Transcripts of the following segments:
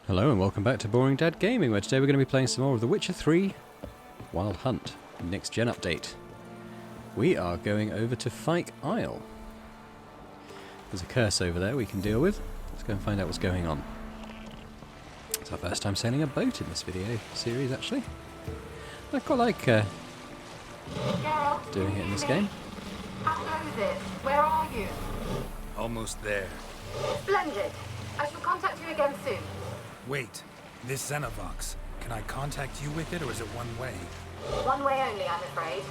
Hello and welcome back to Boring Dad Gaming, where today we're going to be playing some more of The Witcher 3 Wild Hunt, next gen update. We are going over to Fyke Isle. There's a curse over there we can deal with. Let's go and find out what's going on. It's our first time sailing a boat in this video series, actually. I quite like Geralt, doing it in this game. How goes it? Where are you? Almost there. Splendid. I shall contact you again soon. Wait, this Xenovox. Can I contact you with it, or is it one way? One way only, I'm afraid.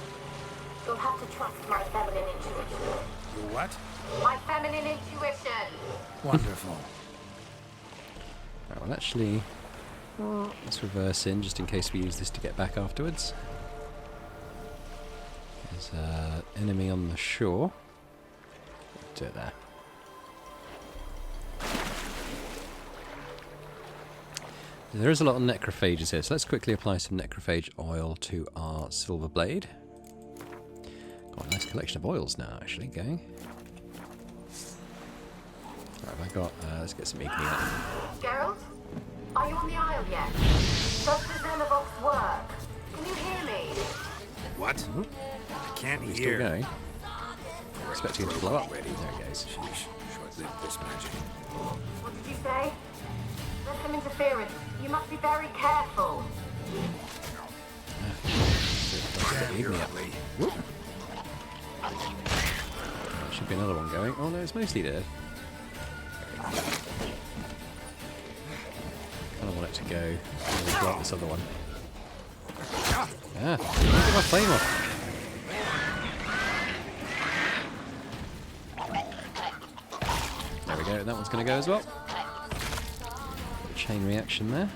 You'll have to trust my feminine intuition. Your what? My feminine intuition! Wonderful. Right, well, actually, let's reverse in just in case we use this to get back afterwards. There's an enemy on the shore. Do it there. There is a lot of necrophages here, so let's quickly apply some necrophage oil to our silver blade. Got a nice collection of oils now, actually, going. Right, have I got... let's get some igni out. Geralt? Are you on the isle yet? Does the Xenovox work? Can you hear me? What? I can't He's hear. still going. Expecting it to blow up. There he goes. Sheesh. Short-lived this magic. What did you say? There's some interference. You must be very careful. Get the igni up. Whoop. There should be another one going. Oh no, it's mostly dead. Kind of want it to go. I'm going to drop this other one. Ah, get my flame off. There we go, that one's going to go as well. Chain reaction there.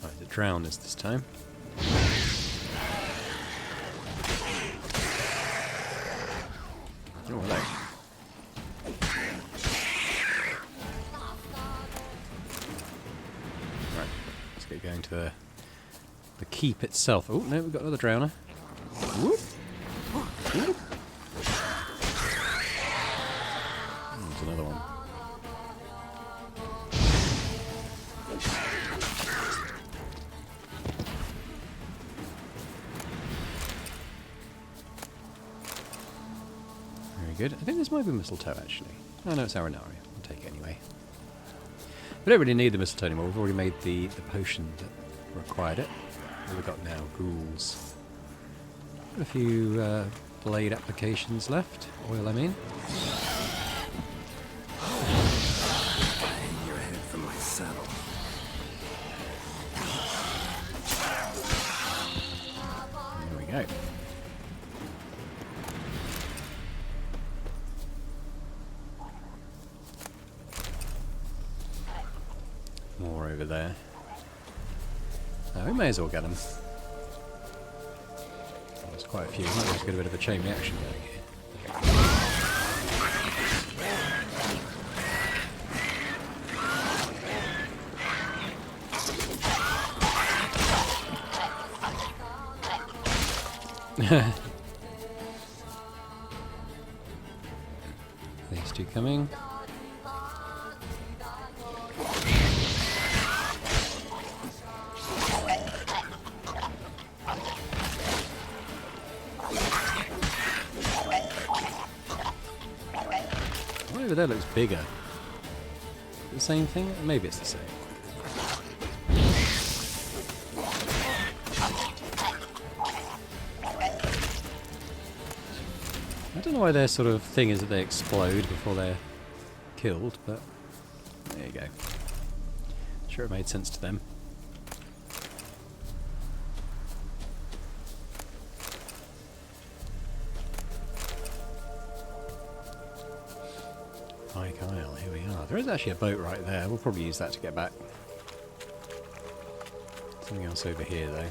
Right, the drown is this time. Oh, hello. Right, let's get going to the keep itself. Oh, no, we've got another drowner. Whoop. Whoop. There's another one. Very good. I think this might be mistletoe, actually. Oh, no, it's Aranari. I'll take it anyway. We don't really need the mistletoe anymore. We've already made the potion that required it. What have we got now? Ghouls. Got a few blade applications left. Oil, I mean. Hang your head from my saddle. There we go. More over there. We may as well get them. There's quite a few. Might as well get a bit of a chain reaction going here. These two coming. Over there looks bigger. The same thing? Maybe it's the same. I don't know why their sort of thing is that they explode before they're killed, but there you go. Sure it made sense to them. Fyke Isle, here we are. There is actually a boat right there. We'll probably use that to get back. Something else over here, though.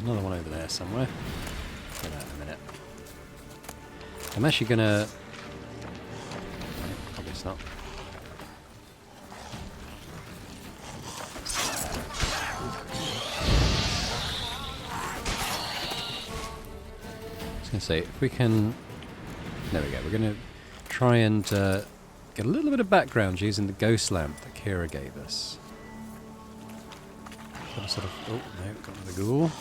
another one over there somewhere. Get that in a minute. I'm actually gonna... No, probably it's not. I was gonna say, if we can... There we go, we're gonna try and get a little bit of background using the ghost lamp that Ciri gave us. Sort of, oh no, got another ghoul.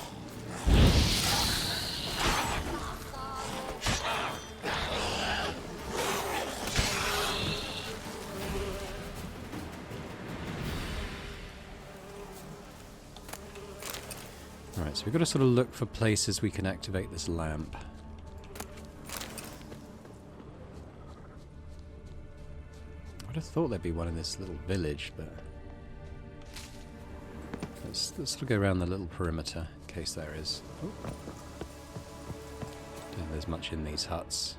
Right, so we've got to sort of look for places we can activate this lamp. I would have thought there'd be one in this little village, but... Let's sort of go around the little perimeter, in case there is. Oh. Don't think there's much in these huts.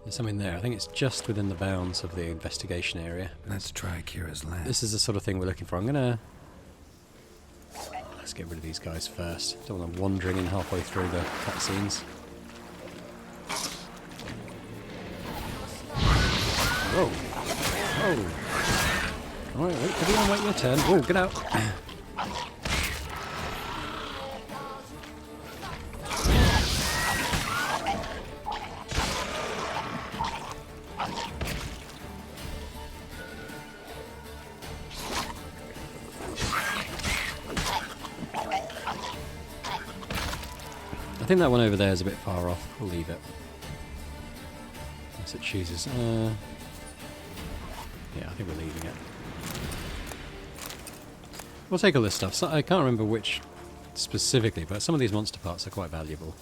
There's something there. I think it's just within the bounds of the investigation area. Let's try Kira's lamp. This is the sort of thing we're looking for. I'm gonna... Let's get rid of these guys first. Don't want them wandering in halfway through the cutscenes. Whoa! Whoa! Alright, wait, everyone wait your turn. Oh, get out! I think that one over there is a bit far off. We'll leave it. Unless it chooses. Yeah, I think we're leaving it. We'll take all this stuff. So I can't remember which specifically, but some of these monster parts are quite valuable.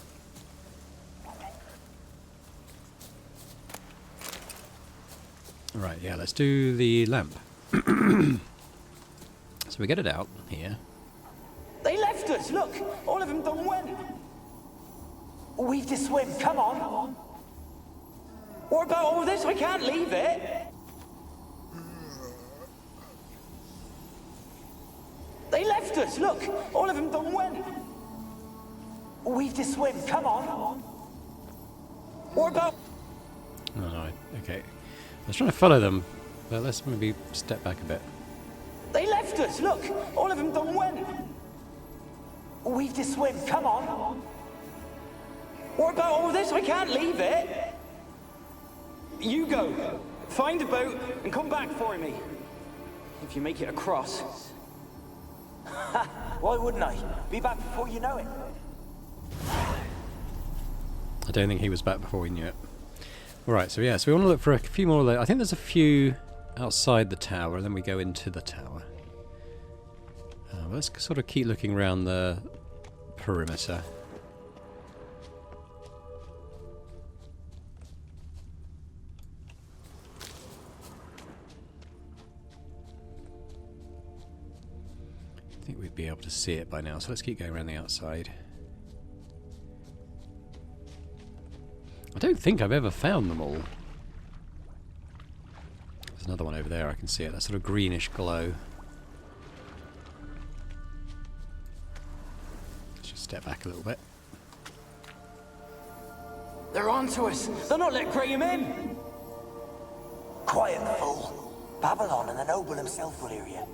Right, yeah, let's do the lamp. So we get it out here. They left us, look! All of them done went! We've to swim, come on! What about all this? We can't leave it! They left us, look! All of them done went! We've to swim, come on! What about... Oh, no, okay. I was trying to follow them, but let's maybe step back a bit. They left us, look! All of them done went! We've to swim, come on! What about all this? We can't leave it! You go. Find a boat and come back for me. If you make it across. Why wouldn't I? Be back before you know it. I don't think he was back before we knew it. Alright, so yeah, so we want to look for a few more... I think there's a few outside the tower, and then we go into the tower. Let's sort of keep looking around the perimeter. I think we'd be able to see it by now, so let's keep going around the outside. I don't think I've ever found them all. There's another one over there, I can see it, that sort of greenish glow. Let's just step back a little bit. They're on to us. They'll not let Graham in. Quiet, fool. Babylon and the noble himself will hear you.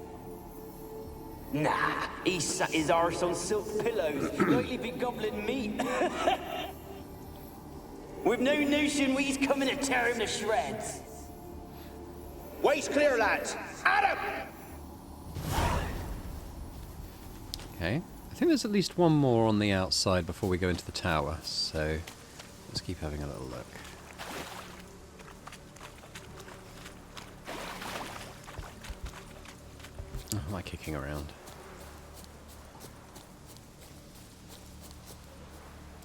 Nah, he sat his arse on silk pillows, likely be gobbling meat. We've no notion we's coming to tear him to shreds. Waist clear, lads. Adam! Okay, I think there's at least one more on the outside before we go into the tower, so let's keep having a little look. Oh, am I kicking around?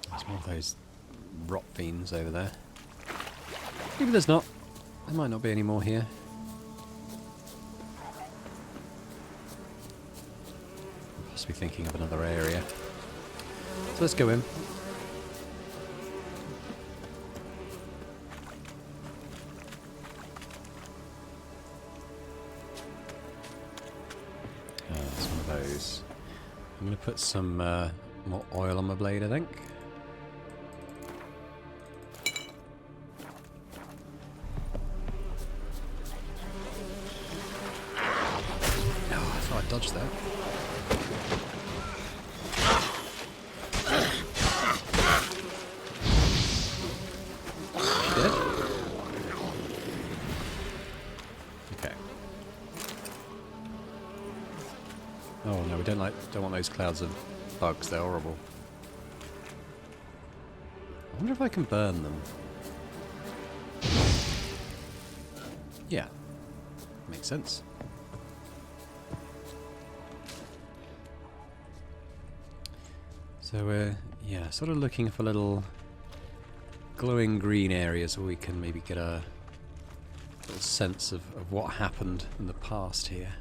There's more of those rot fiends over there. Maybe there's not. There might not be any more here. Must be thinking of another area. So let's go in. It's one of those. I'm going to put some more oil on my blade, I think. Oh, I thought I dodged that. Dead? Okay. Oh no, we don't want those clouds of bugs, they're horrible. I wonder if I can burn them. Yeah. Makes sense. So we're, yeah, sort of looking for little glowing green areas where we can maybe get a little sense of what happened in the past here.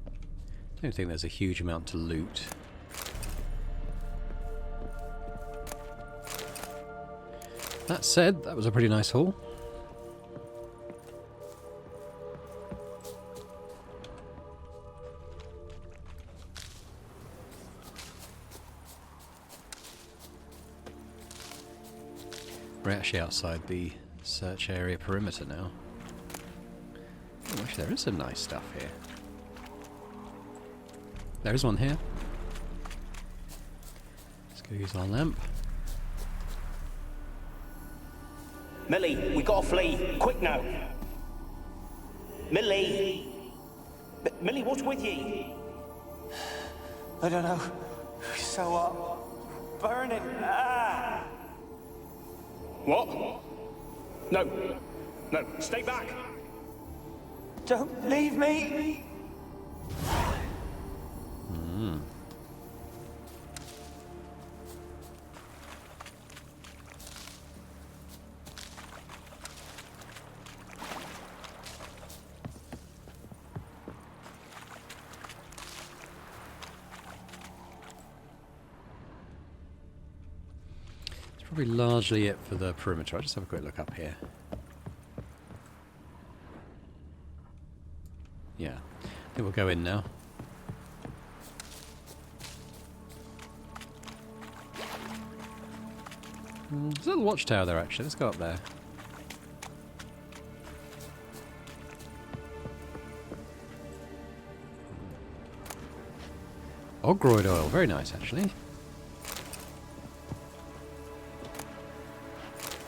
I don't think there's a huge amount to loot. That said, that was a pretty nice haul. We're actually outside the search area perimeter now. Oh, actually there is some nice stuff here. There is one here. Let's go use our lamp. Millie, we gotta flee. Quick now. Millie! Millie, what's with ye? I don't know. So what? Burning. Ah! What? No. No, stay back. Don't leave me! Probably largely it for the perimeter. I'll just have a quick look up here. Yeah, I think we'll go in now. There's a little watchtower there actually. Let's go up there. Ogroid oil, very nice actually.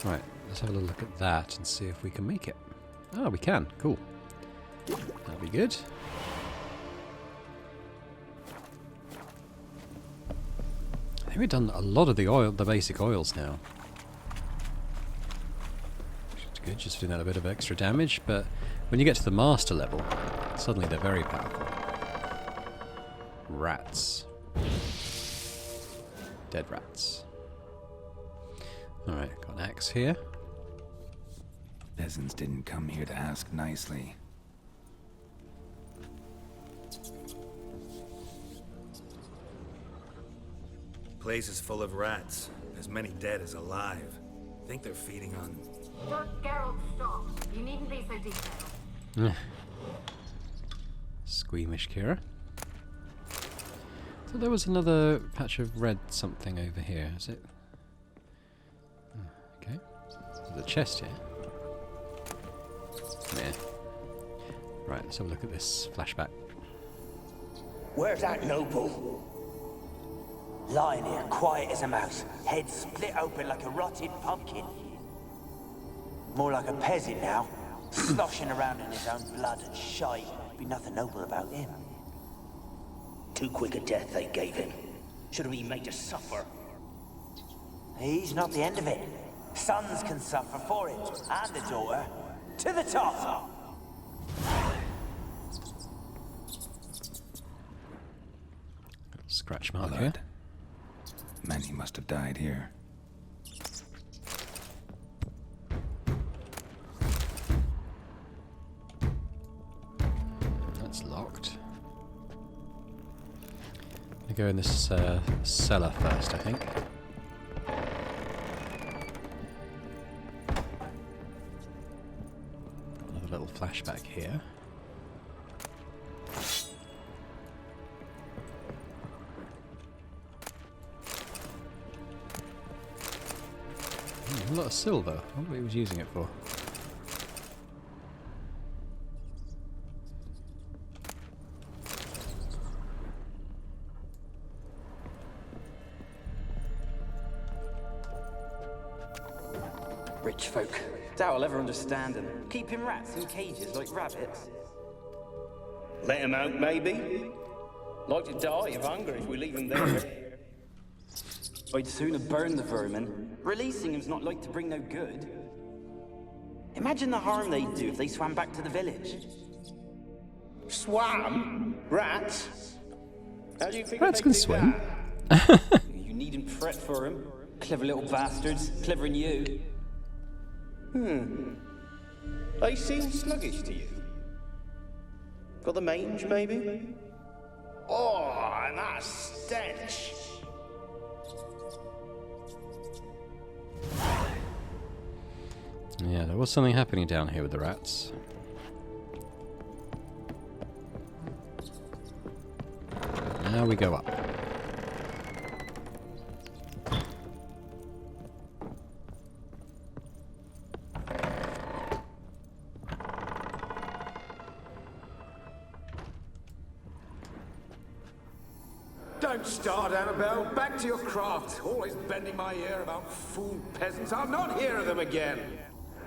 Right, let's have a little look at that and see if we can make it. Oh, we can. Cool. That'll be good. I think we've done a lot of the basic oils now. Which is good, just doing that a bit of extra damage, but when you get to the master level, suddenly they're very powerful. Rats. Dead rats. Alright, got an axe here. Peasants didn't come here to ask nicely. Place is full of rats. As many dead as alive. Think they're feeding on... Geralt, stop. You needn't be so detailed. Squeamish Kira. So there was another patch of red something over here, is it? Okay. There's a chest here. Yeah. Right, let's have a look at this flashback. Where's that noble? Lying here, quiet as a mouse, head split open like a rotted pumpkin. More like a peasant now, sloshing around in his own blood and shite. Be nothing noble about him. Too quick a death they gave him. Should have been made to suffer. He's not the end of it. Sons can suffer for it, and the daughter. To the top! Scratch mark here. Many must have died here. That's locked. I'm gonna go in this cellar first, I think. Another little flashback here. A lot of silver. I wonder what he was using it for. Rich folk. Doubt I'll ever understand them. Keeping rats in cages like rabbits. Let him out, maybe? Like to die of hunger if we leave him there. I'd sooner burn the vermin. Releasing him's not like to bring no good. Imagine the harm they'd do if they swam back to the village. Swam? Rats? How do you think Rats they can do swim. that? You needn't fret for him. Clever little bastards. Clever than you. They seem sluggish to you. Got the mange, maybe? Oh, and that stench! Yeah, there was something happening down here with the rats. Now we go up. Don't start, Annabelle. Back to your craft. Always bending my ear about fool peasants. I'll not hear of them again.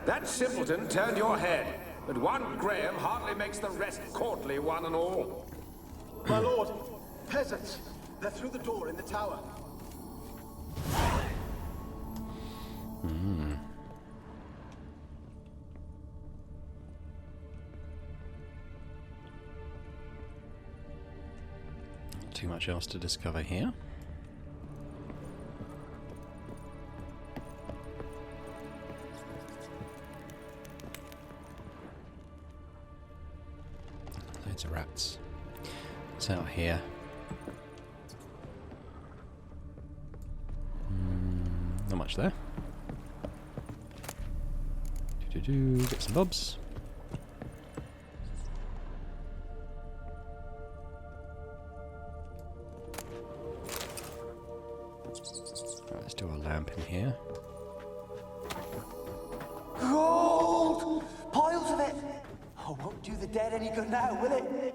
That simpleton turned your head, but one Graham hardly makes the rest courtly, one and all. My lord, peasants. They're through the door in the tower. Not too much else to discover here. Loads of rats. What's out here? Not much there. Get some bobs. Right, let's do our lamp in here. Gold! Piles of it! Oh, won't do the dead any good now, will it?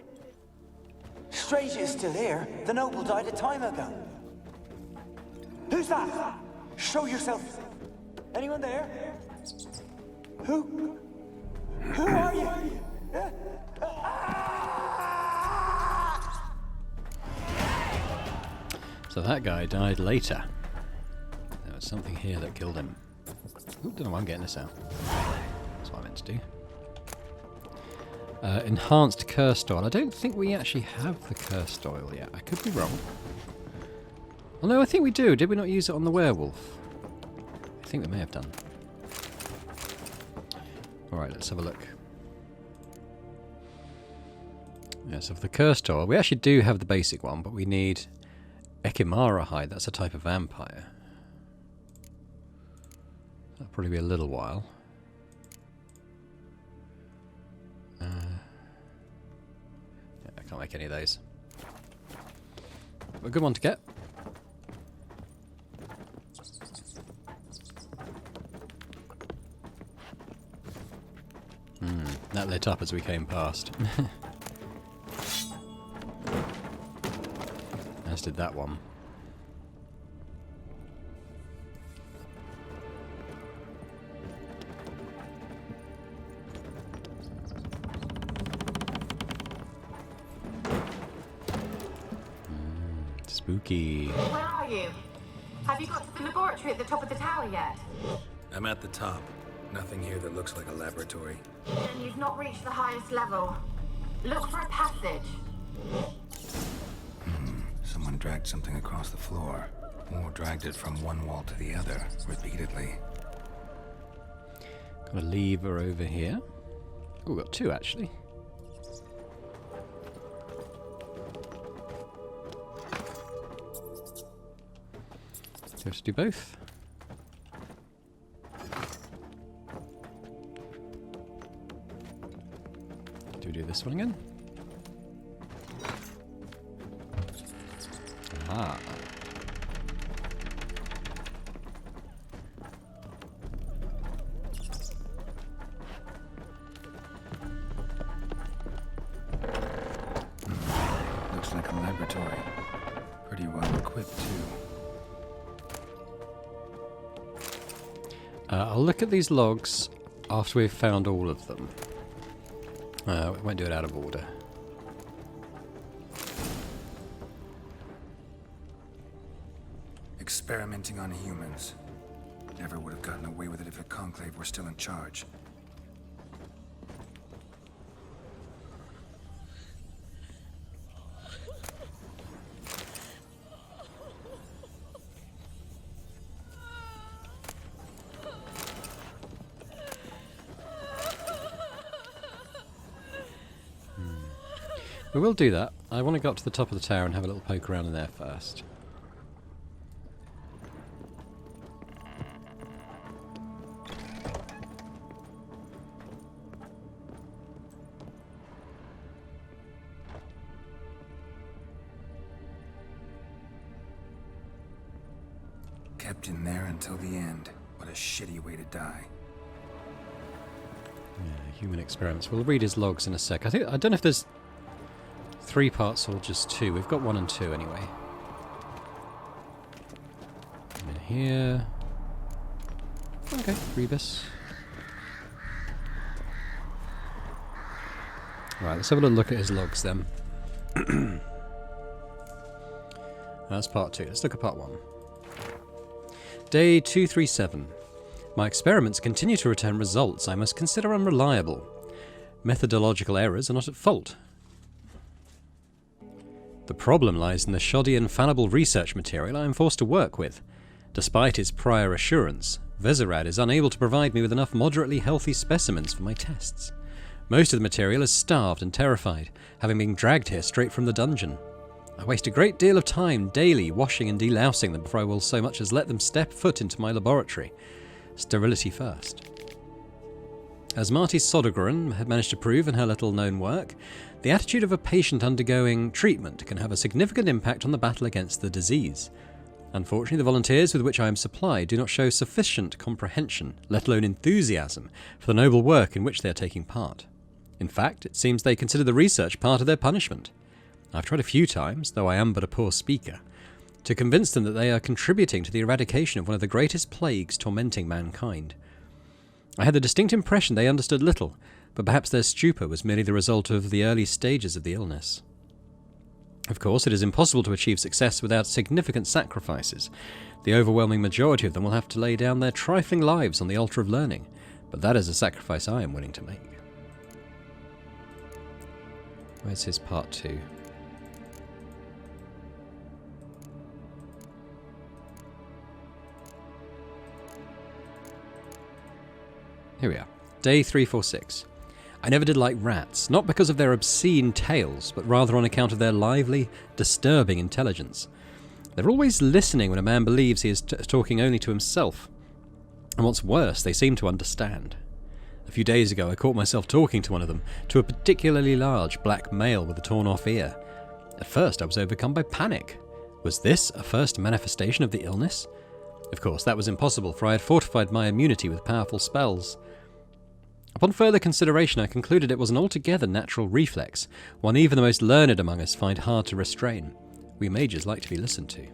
Strange it's still here. The noble died a time ago. Who's that? Show yourself. Anyone there? Who? Who are you? So that guy died later. There was something here that killed him. Oop, don't know why I'm getting this out. That's what I meant to do. Enhanced cursed oil. I don't think we actually have the cursed oil yet. I could be wrong. Oh no, I think we do. Did we not use it on the werewolf? I think we may have done. Alright, let's have a look. Yeah, so for the cursed oil, we actually do have the basic one, but we need Ekimara hide. That's a type of vampire. That'll probably be a little while. Yeah, I can't make any of those. A good one to get. That lit up as we came past. As did that one. Spooky. Where are you? Have you got to the laboratory at the top of the tower yet? I'm at the top. Nothing here that looks like a laboratory. Then you've not reached the highest level. Look for a passage. Someone dragged something across the floor. Or dragged it from one wall to the other, repeatedly. Got a lever over here. Oh, we've got two actually. Do we have to do both? Do we do this one again? Ah. Looks like a laboratory. Pretty well equipped, too. I'll look at these logs after we've found all of them. We won't do it out of order. Experimenting on humans. Never would have gotten away with it if the Conclave were still in charge. We will do that. I want to go up to the top of the tower and have a little poke around in there first. Kept in there until the end. What a shitty way to die. Yeah, human experiments. We'll read his logs in a sec. I don't know if there's 3 parts or just 2. We've got 1 and 2 anyway. Come in here. Okay, Rebus. Right, let's have a little look at his logs then. That's part 2. Let's look at part 1. Day 237. My experiments continue to return results I must consider unreliable. Methodological errors are not at fault. The problem lies in the shoddy and fallible research material I am forced to work with. Despite his prior assurance, Vezirad is unable to provide me with enough moderately healthy specimens for my tests. Most of the material is starved and terrified, having been dragged here straight from the dungeon. I waste a great deal of time daily washing and delousing them before I will so much as let them step foot into my laboratory. Sterility first. As Marty Sodergren had managed to prove in her little-known work, the attitude of a patient undergoing treatment can have a significant impact on the battle against the disease. Unfortunately, the volunteers with which I am supplied do not show sufficient comprehension, let alone enthusiasm, for the noble work in which they are taking part. In fact, it seems they consider the research part of their punishment. I've tried a few times, though I am but a poor speaker, to convince them that they are contributing to the eradication of one of the greatest plagues tormenting mankind. I had the distinct impression they understood little, but perhaps their stupor was merely the result of the early stages of the illness. Of course, it is impossible to achieve success without significant sacrifices. The overwhelming majority of them will have to lay down their trifling lives on the altar of learning, but that is a sacrifice I am willing to make. Where's his part 2? Here we are. Day 346. I never did like rats, not because of their obscene tails, but rather on account of their lively, disturbing intelligence. They're always listening when a man believes he is talking only to himself. And what's worse, they seem to understand. A few days ago I caught myself talking to one of them, to a particularly large black male with a torn-off ear. At first I was overcome by panic. Was this a first manifestation of the illness? Of course, that was impossible, for I had fortified my immunity with powerful spells. Upon further consideration, I concluded it was an altogether natural reflex, one even the most learned among us find hard to restrain. We mages like to be listened to.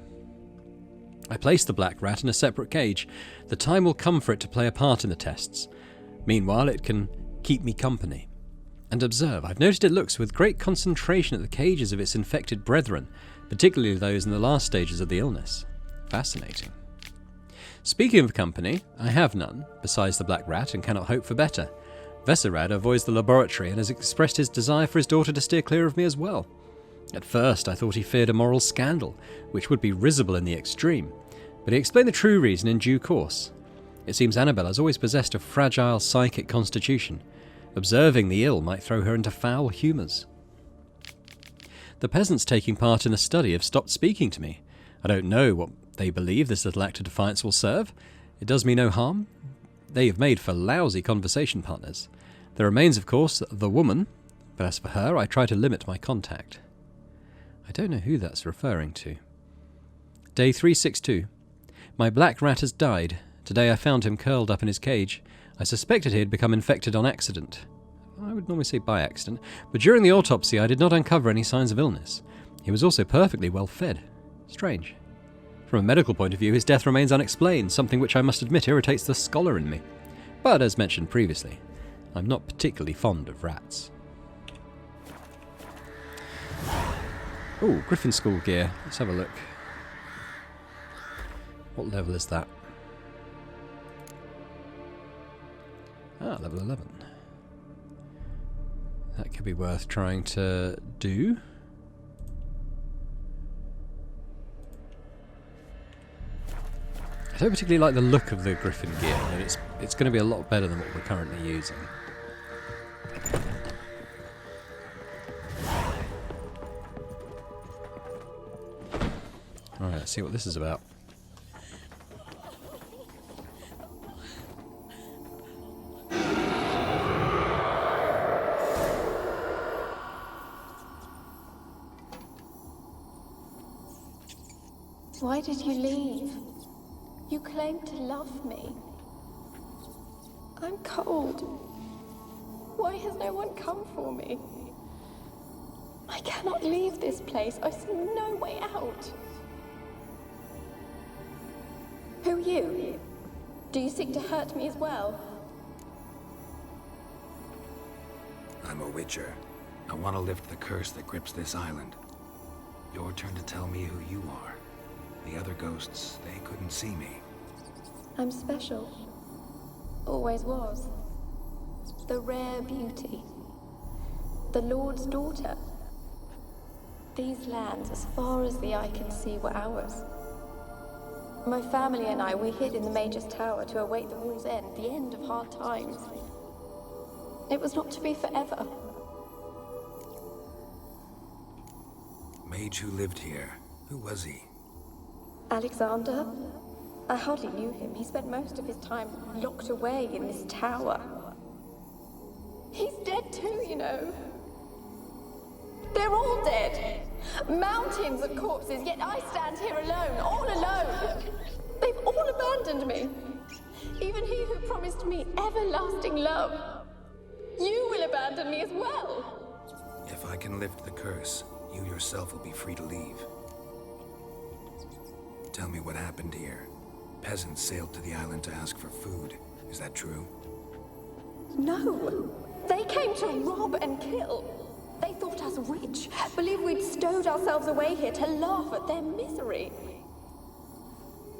I placed the black rat in a separate cage. The time will come for it to play a part in the tests. Meanwhile, it can keep me company. And observe, I've noticed it looks with great concentration at the cages of its infected brethren, particularly those in the last stages of the illness. Fascinating. Speaking of company, I have none, besides the black rat, and cannot hope for better. Vezirad avoids the laboratory and has expressed his desire for his daughter to steer clear of me as well. At first I thought he feared a moral scandal, which would be risible in the extreme, But he explained the true reason in due course. It seems Annabelle has always possessed a fragile psychic constitution. Observing the ill might throw her into foul humours. The peasants taking part in the study have stopped speaking to me. I don't know what they believe this little act of defiance will serve. It does me no harm. They have made for lousy conversation partners. There remains, of course, the woman, but as for her, I try to limit my contact. I don't know who that's referring to. Day 362. My black rat has died. Today I found him curled up in his cage. I suspected he had become infected on accident. I would normally say by accident, but during the autopsy I did not uncover any signs of illness. He was also perfectly well fed. Strange. From a medical point of view, his death remains unexplained, something which I must admit irritates the scholar in me. But as mentioned previously, I'm not particularly fond of rats. Ooh, Griffin School gear. Let's have a look. What level is that? Ah, level 11. That could be worth trying to do. I don't particularly like the look of the Griffin gear, and it's going to be a lot better than what we're currently using. Alright, let's see what this is about. Why did you leave? You claimed to love me. I'm cold. Why has no one come for me? I cannot leave this place. I see no way out. Who are you? Do you seek to hurt me as well? I'm a witcher. I want to lift the curse that grips this island. Your turn to tell me who you are. The other ghosts, they couldn't see me. I'm special. Always was. The rare beauty. The Lord's daughter. These lands, as far as the eye can see, were ours. My family and I, we hid in the Mage's Tower to await the war's end, the end of hard times. It was not to be forever. Mage who lived here. Who was he? Alexander? I hardly knew him. He spent most of his time locked away in this tower. He's dead too, you know. They're all dead. Mountains of corpses, yet I stand here alone, all alone. They've all abandoned me. Even he who promised me everlasting love. You will abandon me as well. If I can lift the curse, you yourself will be free to leave. Tell me what happened here. Peasants sailed to the island to ask for food. Is that true? No. They came to rob and kill. They thought us rich, believed we'd stowed ourselves away here to laugh at their misery.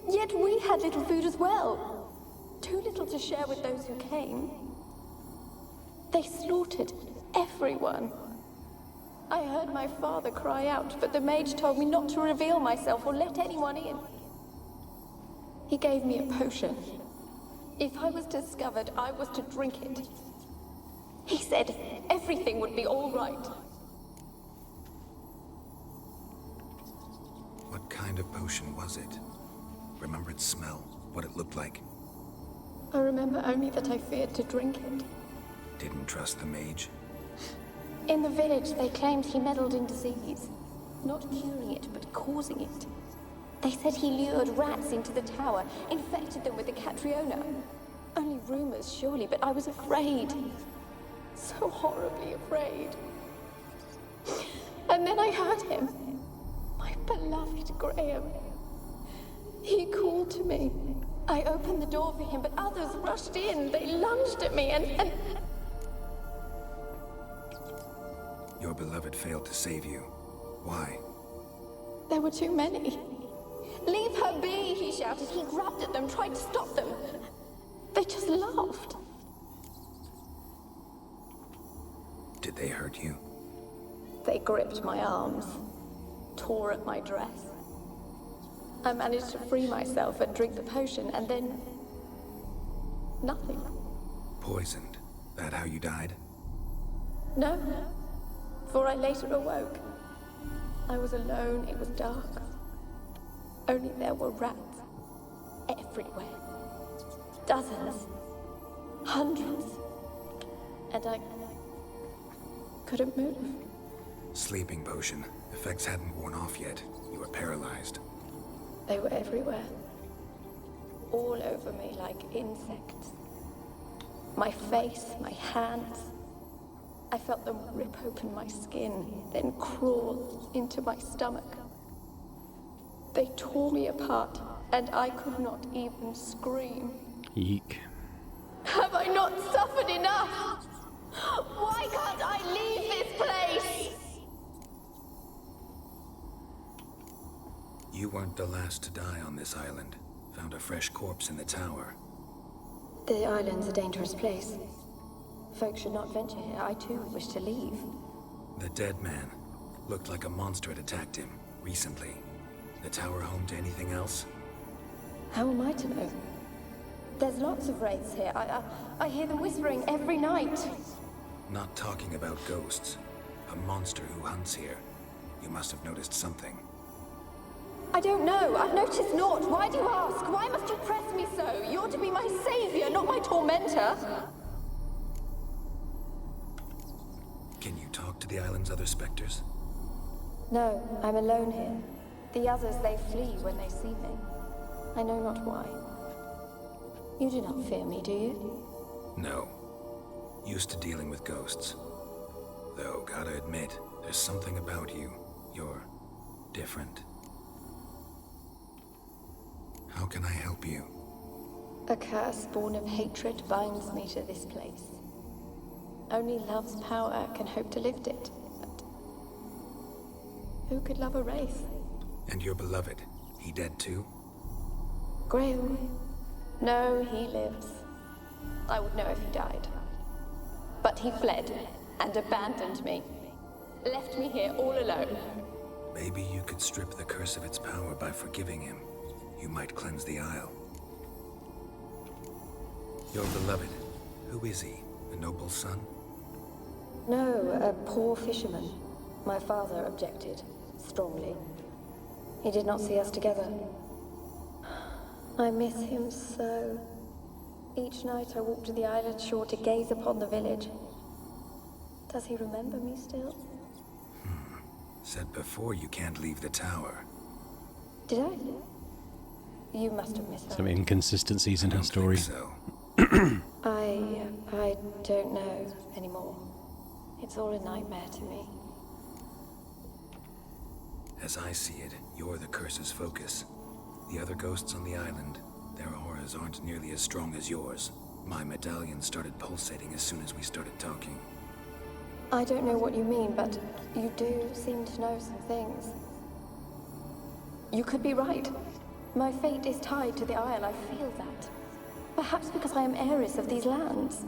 Yet we had little food as well. Too little to share with those who came. They slaughtered everyone. I heard my father cry out, but the mage told me not to reveal myself or let anyone in. He gave me a potion. If I was discovered, I was to drink it. He said everything would be all right. What kind of potion was it? Remember its smell? What it looked like? I remember only that I feared to drink it. Didn't trust the mage? In the village, they claimed he meddled in disease. Not curing it, but causing it. They said he lured rats into the tower, infected them with the Catriona. Only rumors, surely, but I was afraid. So horribly afraid. And then I heard him. My beloved Graham. He called to me. I opened the door for him, but others rushed in. They lunged at me and... Your beloved failed to save you. Why? There were too many. Leave her be, he shouted. He grabbed at them, tried to stop them. They just laughed. Did they hurt you? They gripped my arms, tore at my dress. I managed to free myself and drink the potion, and then... nothing. Poisoned. That how you died? No, for I later awoke. I was alone, it was dark. Only there were rats everywhere. Dozens. Hundreds. And I couldn't move. Sleeping potion. Effects hadn't worn off yet. You were paralyzed. They were everywhere. All over me like insects. My face, my hands. I felt them rip open my skin, then crawl into my stomach. They tore me apart, and I could not even scream. Eek. Have I not suffered enough? Why can't I leave this place? You weren't the last to die on this island. Found a fresh corpse in the tower. The island's a dangerous place. Folks should not venture here. I too wish to leave. The dead man. Looked like a monster had attacked him, recently. The tower home to anything else? How am I to know? There's lots of wraiths here. I hear them whispering every night. Not talking about ghosts. A monster who hunts here. You must have noticed something. I don't know. I've noticed naught. Why do you ask? Why must you press me so? You're to be my savior, not my tormentor. Can you talk to the island's other specters? No, I'm alone here. The others, they flee when they see me. I know not why. You do not fear me, do you? No. Used to dealing with ghosts. Though, gotta admit, there's something about you. You're different. How can I help you? A curse born of hatred binds me to this place. Only love's power can hope to lift it. But who could love a wraith? And your beloved, he dead too? Graham? No, he lives. I would know if he died. But he fled and abandoned me. Left me here all alone. Maybe you could strip the curse of its power by forgiving him. You might cleanse the Isle. Your beloved, who is he? A noble son? No, a poor fisherman. My father objected, strongly. He did not see us together. I miss him so. Each night I walk to the island shore to gaze upon the village. Does he remember me still? Said before you can't leave the tower. Did I? You must have missed Some that. inconsistencies in her story. So. I don't know anymore. It's all a nightmare to me. As I see it, you're the curse's focus. The other ghosts on the island, their auras aren't nearly as strong as yours. My medallion started pulsating as soon as we started talking. I don't know what you mean, but you do seem to know some things. You could be right. My fate is tied to the Isle, I feel that. Perhaps because I am heiress of these lands.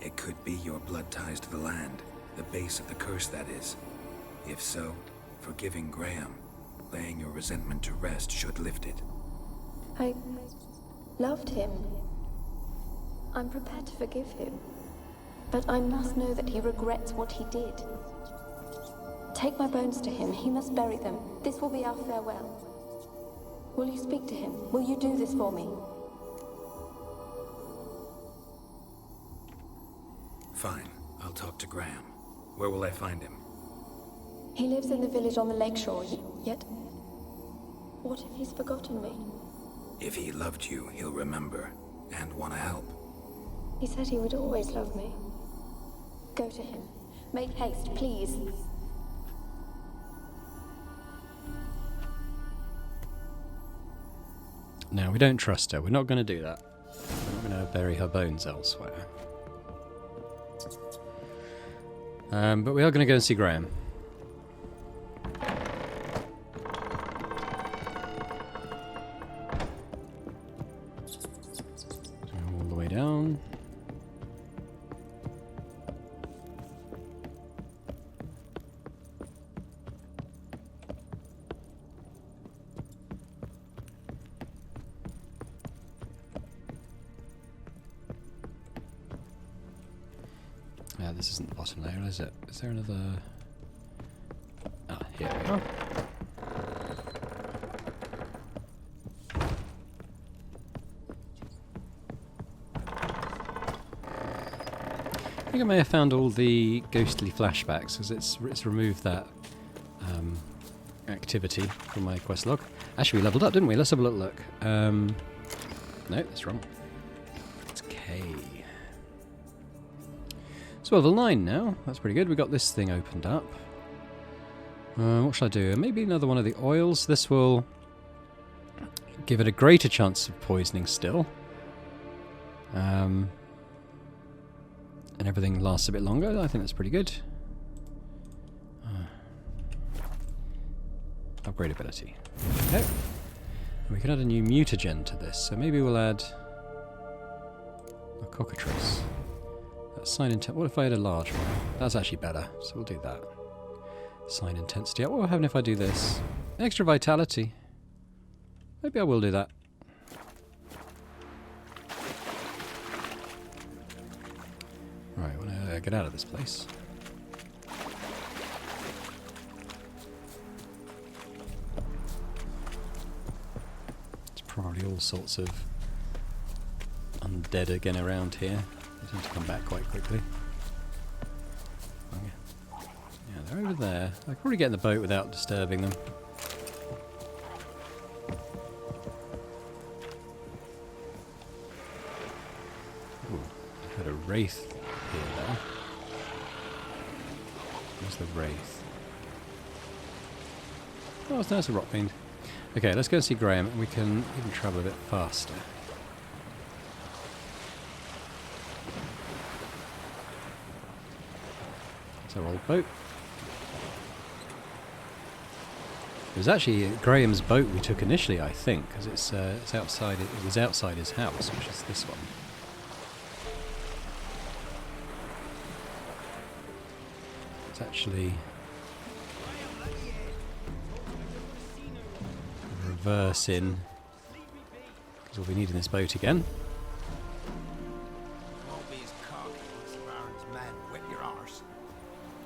It could be your blood ties to the land, the base of the curse, that is. If so, forgiving Graham, laying your resentment to rest should lift it. I loved him. I'm prepared to forgive him. But I must know that he regrets what he did. Take my bones to him. He must bury them. This will be our farewell. Will you speak to him? Will you do this for me? Fine, I'll talk to Graham. Where will I find him? He lives in the village on the lakeshore, yet... What if he's forgotten me? If he loved you, he'll remember, and want to help. He said he would always love me. Go to him. Make haste, please. No, we don't trust her. We're not going to do that. We're not going to bury her bones elsewhere. But we are going to go and see Graham. All the way down. This isn't the bottom layer, is it? Is there another... Ah, here we are. I think I may have found all the ghostly flashbacks, because it's removed that activity from my quest log. Actually, we leveled up, didn't we? Let's have a little look. No, that's wrong. It's K. So level 9 now. That's pretty good. We got this thing opened up. What should I do? Maybe another one of the oils. This will give it a greater chance of poisoning still. And everything lasts a bit longer. I think that's pretty good. Upgrade ability. Okay. And we can add a new mutagen to this. So maybe we'll add a cockatrice. Sign intent. What if I had a large one? That's actually better, so we'll do that. Sign intensity. What will happen if I do this? Extra vitality. Maybe I will do that. Right, I want to get out of this place. It's probably all sorts of undead again around here. They tend to come back quite quickly. Oh, yeah, they're over there. I can probably get in the boat without disturbing them. Ooh, I had a wraith here now. Where's the wraith? Oh, there's a rock fiend. Okay, let's go and see Graham, and we can even travel a bit faster. Our old boat. It was actually Graham's boat we took initially, I think, because it's outside. It was outside his house, which is this one. It's actually reverse in, because we'll be needing this boat again.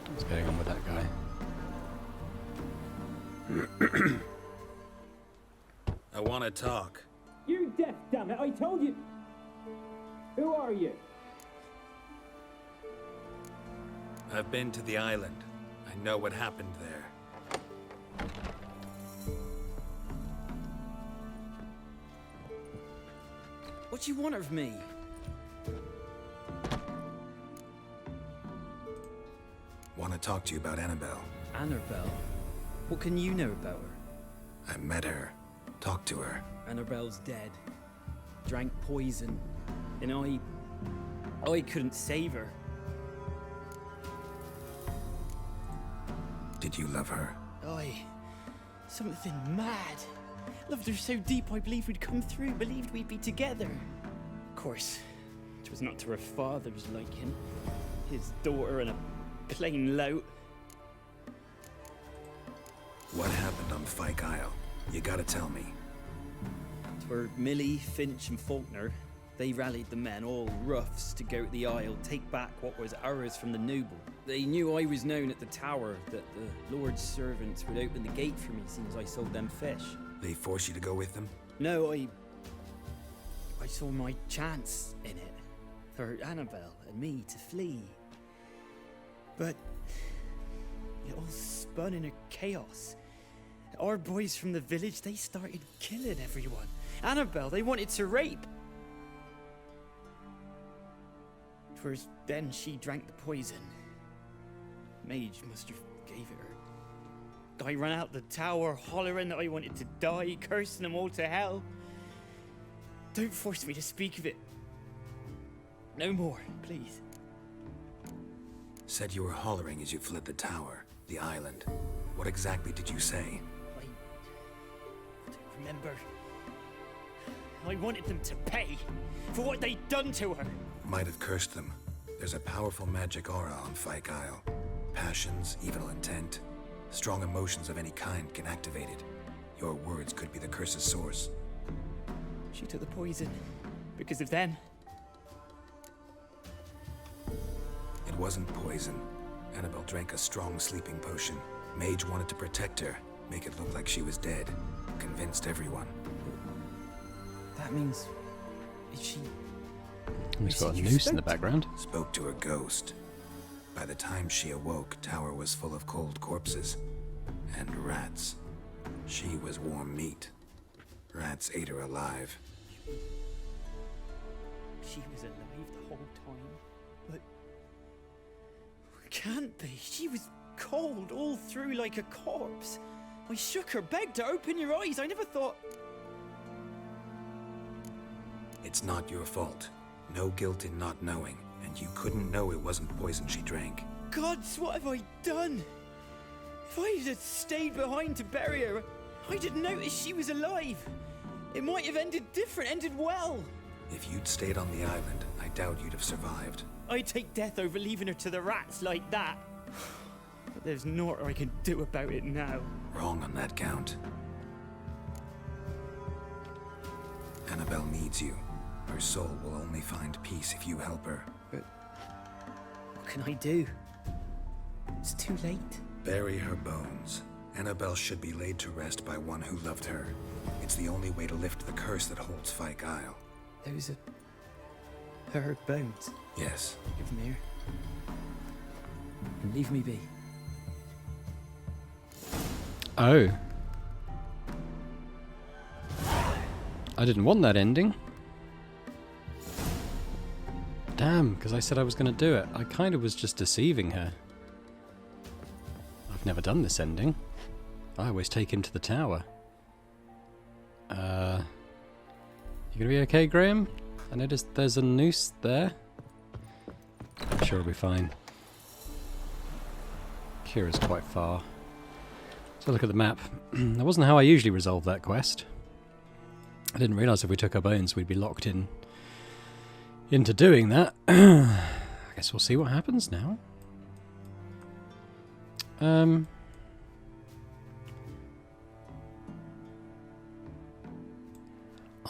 What's going on with that guy? I want to talk. You deaf, damn it! I told you. Who are you? I've been to the island. I know what happened there. What do you want of me? Want to talk to you about Annabelle. Annabelle? What can you know about her? I met her. Talked to her. Annabelle's dead. Drank poison. And I couldn't save her. Did you love her? Something mad. Loved her so deep I believed we'd come through, believed we'd be together. Of course, it was not to her father's liking. His daughter and a plain lout. What happened on Fyke Isle? You gotta tell me. For Millie, Finch and Faulkner, they rallied the men, all roughs, to go to the Isle, take back what was ours from the noble. They knew I was known at the tower, that the Lord's servants would open the gate for me since I sold them fish. They forced you to go with them? No, I saw my chance in it, for Annabelle and me to flee. But it all spun in a chaos. Our boys from the village, they started killing everyone. Annabelle, they wanted to rape. First, then she drank the poison. Mage must have gave it her. I ran out the tower, hollering that I wanted to die, cursing them all to hell. Don't force me to speak of it. No more, please. Said you were hollering as you fled the tower, the island. What exactly did you say? I don't remember. I wanted them to pay for what they'd done to her. Might have cursed them. There's a powerful magic aura on Fyke Isle. Passions, evil intent, strong emotions of any kind can activate it. Your words could be the curse's source. She took the poison because of them. It It wasn't poison. Annabelle drank a strong sleeping potion. Mage wanted to protect her, make it look like she was dead. Convinced everyone. That means... Is she... We've got a noose in the background. Spoke to a ghost. By the time she awoke, Tower was full of cold corpses. And rats. She was warm meat. Rats ate her alive. She was alive the whole time? But... Can't be. She was cold all through like a corpse. I shook her, begged her, open your eyes. I never thought... It's not your fault. No guilt in not knowing, and you couldn't know it wasn't poison she drank. Gods, what have I done? If I had stayed behind to bury her, I didn't notice she was alive. It might have ended different, ended well. If you'd stayed on the island, I doubt you'd have survived. I'd take death over leaving her to the rats like that. But there's naught I can do about it now. Wrong on that count. Annabelle needs you. Her soul will only find peace if you help her. But what can I do? It's too late. Bury her bones. Annabelle should be laid to rest by one who loved her. It's the only way to lift the curse that holds Fyke Isle. Those are... her bones. Yes. Give them here. And leave me be. Oh. I didn't want that ending. Damn, because I said I was going to do it. I kind of was just deceiving her. I've never done this ending. I always take him to the tower. You gonna be okay, Graham? I noticed there's a noose there. I'm sure it'll be fine. Kira's quite far. So look at the map. That wasn't how I usually resolve that quest. I didn't realise if we took our bones we'd be locked into doing that. I guess we'll see what happens now.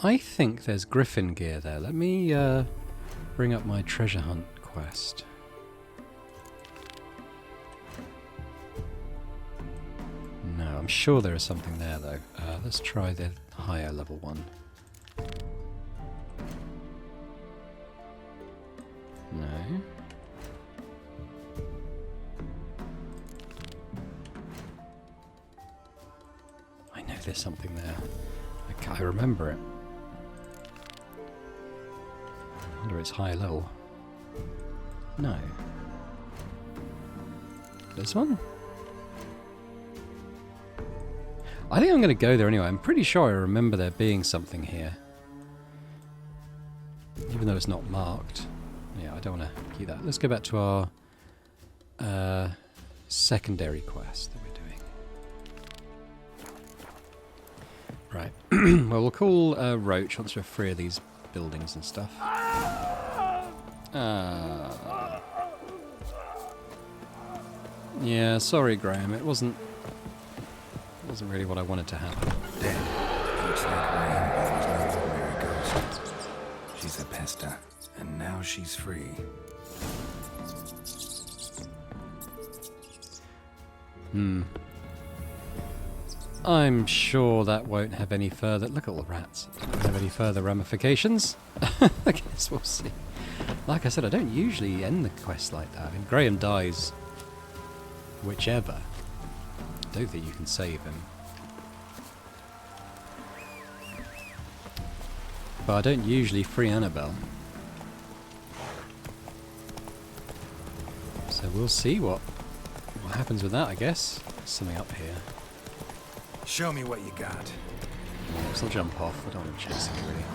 I think there's griffin gear there. Let me bring up my treasure hunt quest. No, I'm sure there is something there though. Let's try the higher level one. No. I know there's something there. I remember it. I wonder it's high level. No. This one? I think I'm going to go there anyway. I'm pretty sure I remember there being something here. Even though it's not marked. Yeah, I don't want to keep that. Let's go back to our secondary quest that we're doing. Right. Well, we'll call Roach once we're free of these buildings and stuff. Yeah, sorry, Graham. It wasn't really what I wanted to happen. Dead. Looks like Annabelle was no ordinary ghost. She's a pesta, and now she's free. I'm sure that won't have any further... Look at all the rats. Won't have any further ramifications. I guess we'll see. Like I said, I don't usually end the quest like that. I mean, Graham dies whichever. I don't think you can save him. But I don't usually free Annabelle. So we'll see what happens with that, I guess. There's something up here. Show me what you got. I'll jump off. I don't want to chase it, really.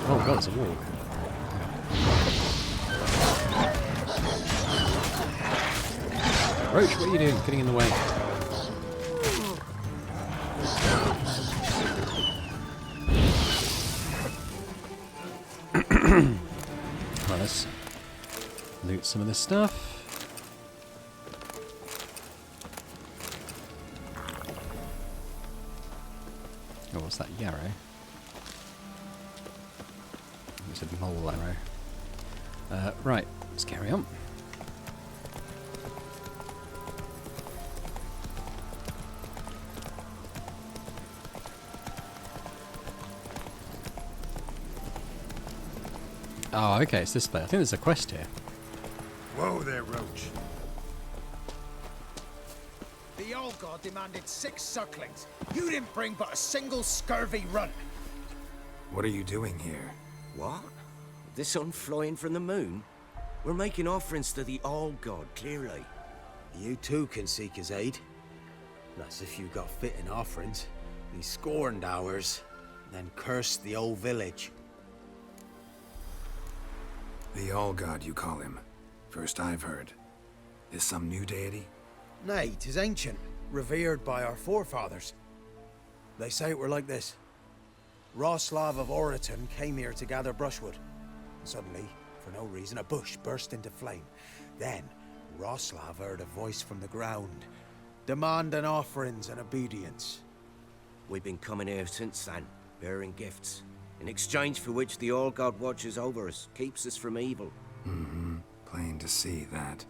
Oh god, it's a walk. Roach, what are you doing? Getting in the way. Right, let's loot some of this stuff. Oh, what's that? Yarrow? It's a mole arrow. Right, Let's carry on. Oh, okay, it's this place. I think there's a quest here. Whoa there, Roach. The old god demanded 6 sucklings. You didn't bring but a single scurvy runt. What are you doing here? What? The sun flying from the moon? We're making offerings to the old god, clearly. You too can seek his aid. That's if you got fitting offerings. He scorned ours, then cursed the old village. The All-God, you call him. First I've heard. Is some new deity? Nay, 'tis ancient, revered by our forefathers. They say it were like this. Roslav of Oriton came here to gather brushwood. And suddenly, for no reason, a bush burst into flame. Then, Roslav heard a voice from the ground, demanding offerings and obedience. We've been coming here since then, bearing gifts, in exchange for which the All God watches over us, keeps us from evil. Mm-hmm. Plain to see that.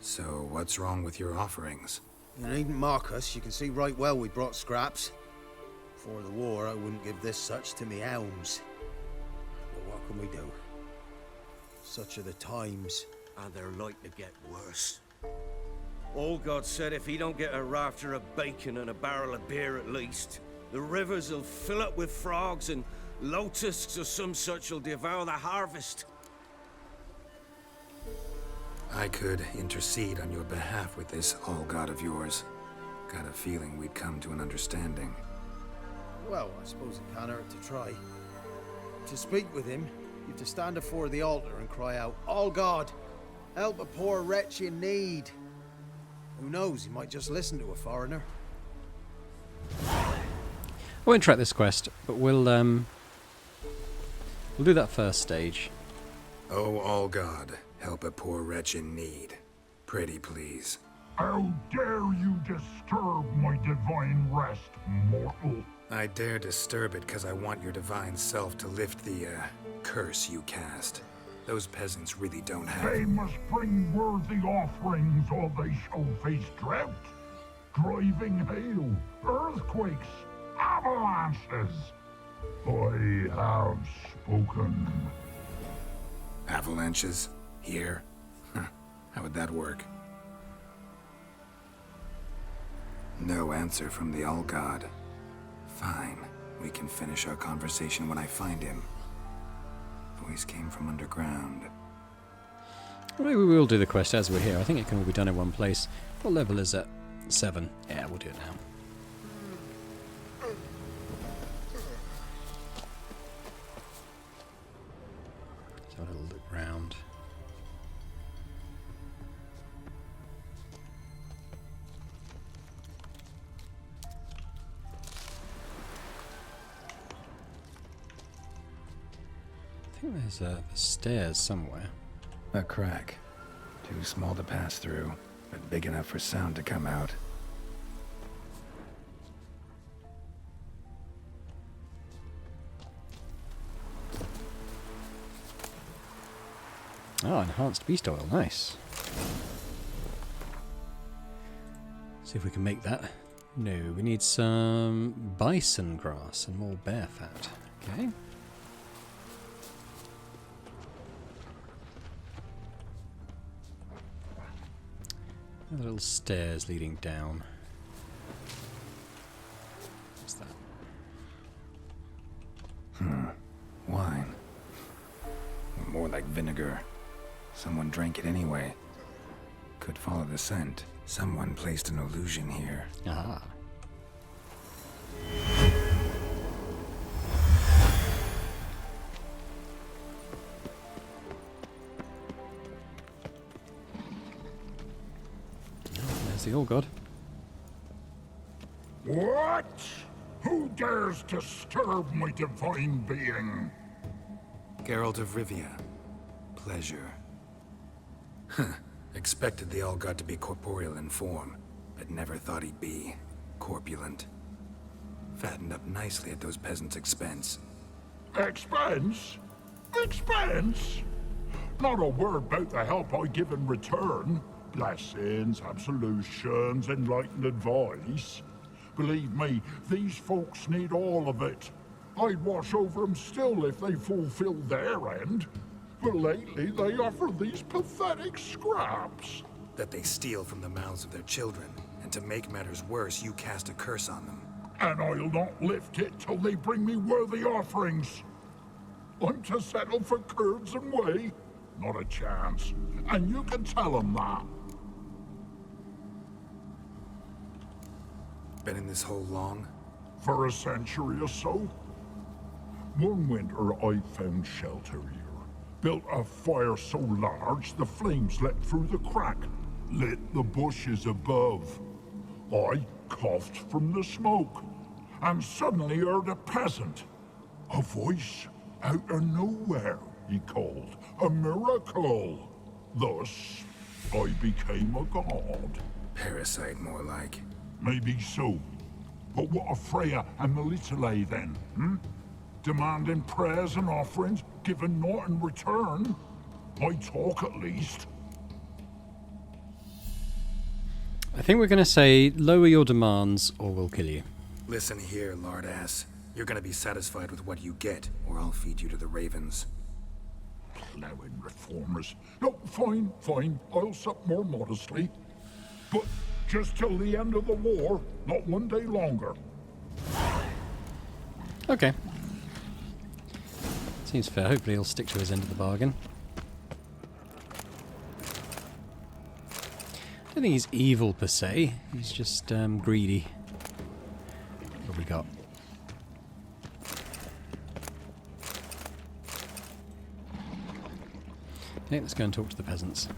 So, what's wrong with your offerings? You needn't mock us. You can see right well we brought scraps. Before the war, I wouldn't give this such to me elms. But what can we do? Such are the times. And they're like to get worse. All God said if he don't get a rafter of bacon and a barrel of beer at least, the rivers will fill up with frogs and locusts or some such will devour the harvest. I could intercede on your behalf with this All-God of yours. Got a feeling we'd come to an understanding. Well, I suppose it can't hurt to try. To speak with him, you've to stand before the altar and cry out, "All God, help a poor wretch in need." Who knows, he might just listen to a foreigner. I won't track this quest, but we'll do that first stage. Oh, All-God, help a poor wretch in need. Pretty please. How dare you disturb my divine rest, mortal? I dare disturb it because I want your divine self to lift the, curse you cast. Those peasants really don't have... They must bring worthy offerings or they shall face drought, driving hail, earthquakes, avalanches. I have spoken. Avalanches? Here? How would that work? No answer from the All-God. Fine. We can finish our conversation when I find him. Voice came from underground. Maybe we will do the quest as we're here. I think it can all be done in one place. What level is it? 7. Yeah, we'll do it now. So a little look round. I think there's stairs somewhere. A crack. Too small to pass through, but big enough for sound to come out. Oh, enhanced beast oil. Nice. See if we can make that. No, we need some bison grass and more bear fat. Okay. The little stairs leading down. What's that? Wine. More like vinegar. Someone drank it anyway. Could follow the scent. Someone placed an illusion here. Ah. There's the All God. What? Who dares disturb my divine being? Geralt of Rivia. Pleasure. Expected the All-God to be corporeal in form, but never thought he'd be corpulent. Fattened up nicely at those peasants' expense. Expense? Expense? Not a word about the help I give in return. Blessings, absolutions, enlightened advice. Believe me, these folks need all of it. I'd watch over them still if they fulfilled their end. But lately they offer these pathetic scraps. That they steal from the mouths of their children, and to make matters worse, you cast a curse on them. And I'll not lift it till they bring me worthy offerings. I'm to settle for curds and whey? Not a chance. And you can tell them that. Been in this hole long? For a century or so. One winter I found shelter here. Built a fire so large the flames leapt through the crack, lit the bushes above. I coughed from the smoke, and suddenly heard a peasant. A voice out of nowhere, he called. A miracle. Thus, I became a god. Parasite, more like. Maybe so. But what of Freya and Melitele then, Demanding prayers and offerings, given naught in return? I talk at least. I think we're going to say, lower your demands or we'll kill you. Listen here, lardass. You're gonna be satisfied with what you get, or I'll feed you to the ravens. Plowing reformers. No, fine, fine. I'll sup more modestly. But just till the end of the war, not one day longer. Okay. Seems fair. Hopefully he'll stick to his end of the bargain. I don't think he's evil per se. He's just greedy. What have we got? Okay, let's go and talk to the peasants.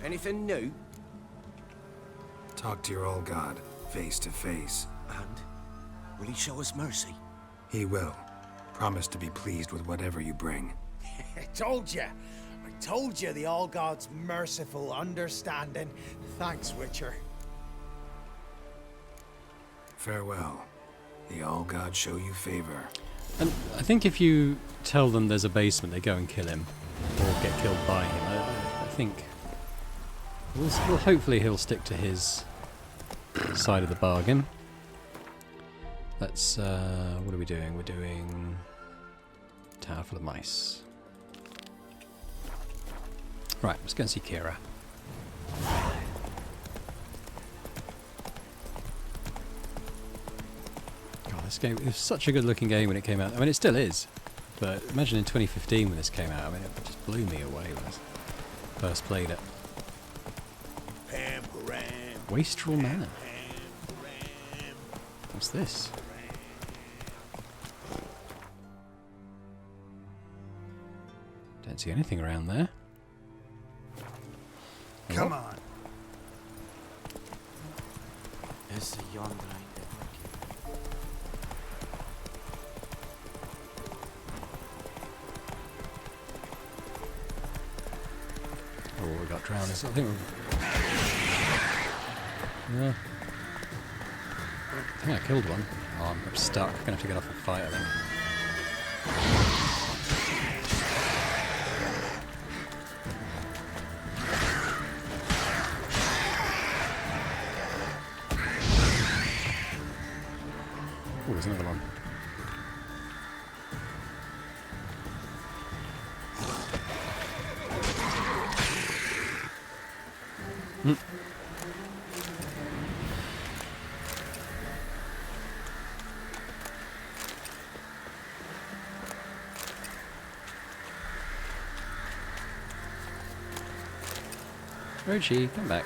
Anything new? Talk to your old god, face to face. And will he show us mercy? He will. Promise to be pleased with whatever you bring. I told you the All God's merciful understanding. Thanks, Witcher. Farewell. The All God show you favor. And I think if you tell them there's a basement, they go and kill him. Or get killed by him. I think... Well, hopefully he'll stick to his side of the bargain. Let's... what are we doing? We're doing... Tower full of mice. Right, let's go and see Kira. God, this game was such a good looking game when it came out. I mean, it still is. But imagine in 2015 when this came out. I mean, it just blew me away when I first played it. Wastrel Manor. What's this? Don't see anything around there. Come on. There's a yonder. Oh, we got drowners. I think we're... Yeah. I think I killed one. Oh, I'm stuck. I'm gonna have to get off and fight, I think. Oh, there's another one. Rochi, come back.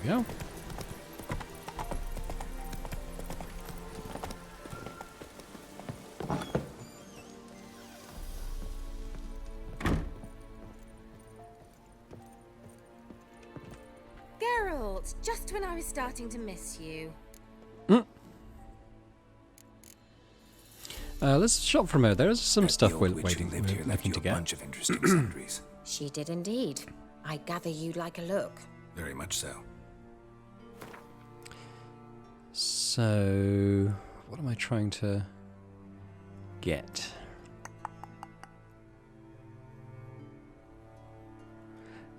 Go. Geralt, just when I was starting to miss you. Let's shop for a moment. There is some That stuff the we're old witch who waiting, lived here we're left looking you to a get. bunch of interesting sundries. She did indeed. I gather you'd like a look. Very much so. So, what am I trying to get?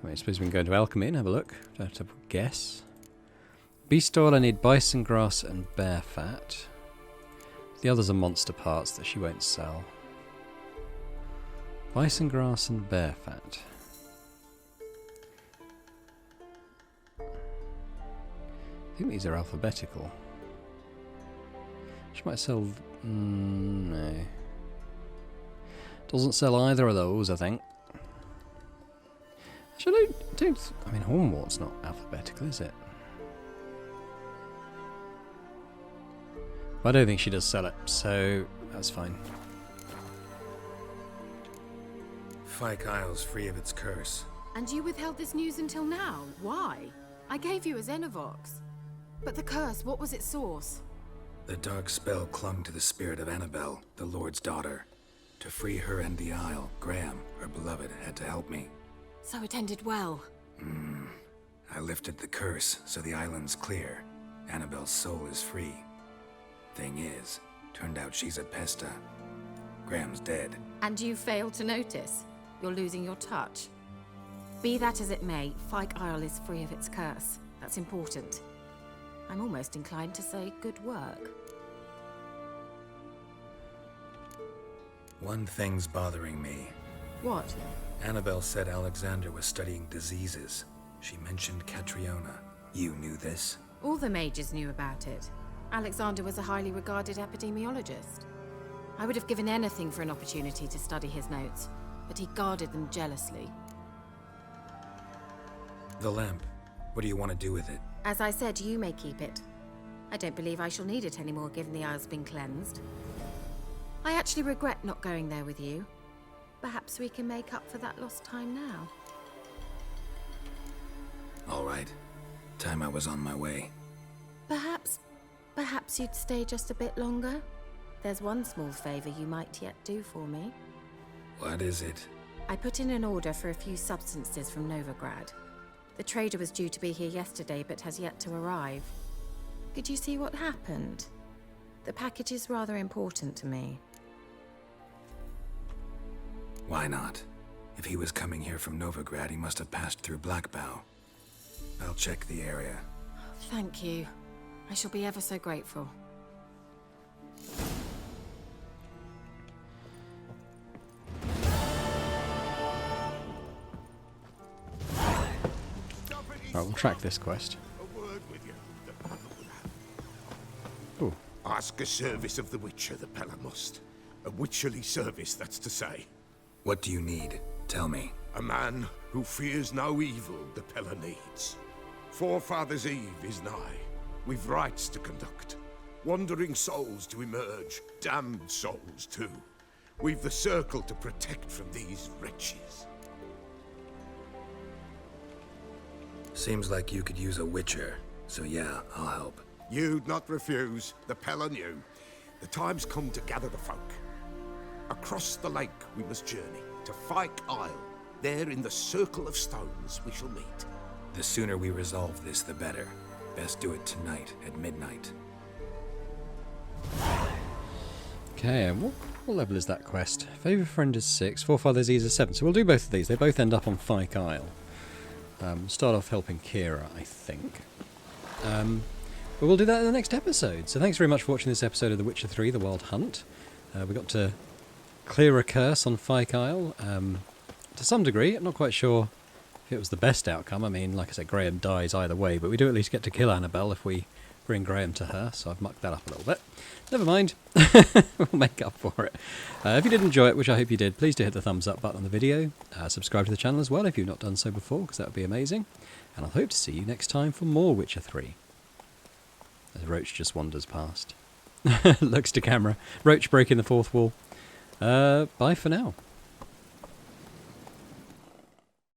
I suppose we can go into alchemy and have a look. Don't have to guess. Beast oil, I need bison grass and bear fat. The others are monster parts that she won't sell. Bison grass and bear fat. I think these are alphabetical. She might sell... no. Doesn't sell either of those, I think. Actually, I mean, Hornwort's not alphabetical, is it? But I don't think she does sell it, so that's fine. Fyke Isle's free of its curse. And you withheld this news until now? Why? I gave you a Xenovox. But the curse, what was its source? The dark spell clung to the spirit of Annabelle, the Lord's daughter. To free her and the Isle, Graham, her beloved, had to help me. So it ended well. I lifted the curse, so the island's clear. Annabelle's soul is free. Thing is, turned out she's a pesta. Graham's dead. And you failed to notice? You're losing your touch. Be that as it may, Fyke Isle is free of its curse. That's important. I'm almost inclined to say good work. One thing's bothering me. What? Annabelle said Alexander was studying diseases. She mentioned Catriona. You knew this? All the mages knew about it. Alexander was a highly regarded epidemiologist. I would have given anything for an opportunity to study his notes, but he guarded them jealously. The lamp. What do you want to do with it? As I said, you may keep it. I don't believe I shall need it anymore, given the Isle's been cleansed. I actually regret not going there with you. Perhaps we can make up for that lost time now. All right. Time I was on my way. Perhaps you'd stay just a bit longer? There's one small favor you might yet do for me. What is it? I put in an order for a few substances from Novigrad. The trader was due to be here yesterday, but has yet to arrive. Could you see what happened? The package is rather important to me. Why not? If he was coming here from Novigrad, he must have passed through Blackbow. I'll check the area. Thank you. I shall be ever so grateful. Right, we'll track this quest. Ooh. Ask a service of the Witcher, the Pella must. A witcherly service, that's to say. What do you need? Tell me. A man who fears no evil the Pella needs. Forefathers' Eve is nigh. We've rites to conduct. Wandering souls to emerge. Damned souls, too. We've the circle to protect from these wretches. Seems like you could use a witcher. So yeah, I'll help. You'd not refuse. The Pella knew. The time's come to gather the folk. Across the lake we must journey, to Fyke Isle. There in the circle of stones we shall meet. The sooner we resolve this, the better. Best do it tonight, at midnight. Okay, and what level is that quest? Favourite friend is 6, Forefathers Eve is 7. So we'll do both of these. They both end up on Fyke Isle. Start off helping Kira, I think. But we'll do that in the next episode. So thanks very much for watching this episode of The Witcher 3, The Wild Hunt. We got to clear a curse on Fyke Isle. To some degree, I'm not quite sure if it was the best outcome. I mean, like I said, Graham dies either way, but we do at least get to kill Annabelle if we bring Graham to her, so I've mucked that up a little bit. Never mind. We'll make up for it. If you did enjoy it, which I hope you did, please do hit the thumbs up button on the video. Subscribe to the channel as well if you've not done so before, because that would be amazing. And I'll hope to see you next time for more Witcher 3. As Roach just wanders past. Looks to camera. Roach breaking the fourth wall. Bye for now.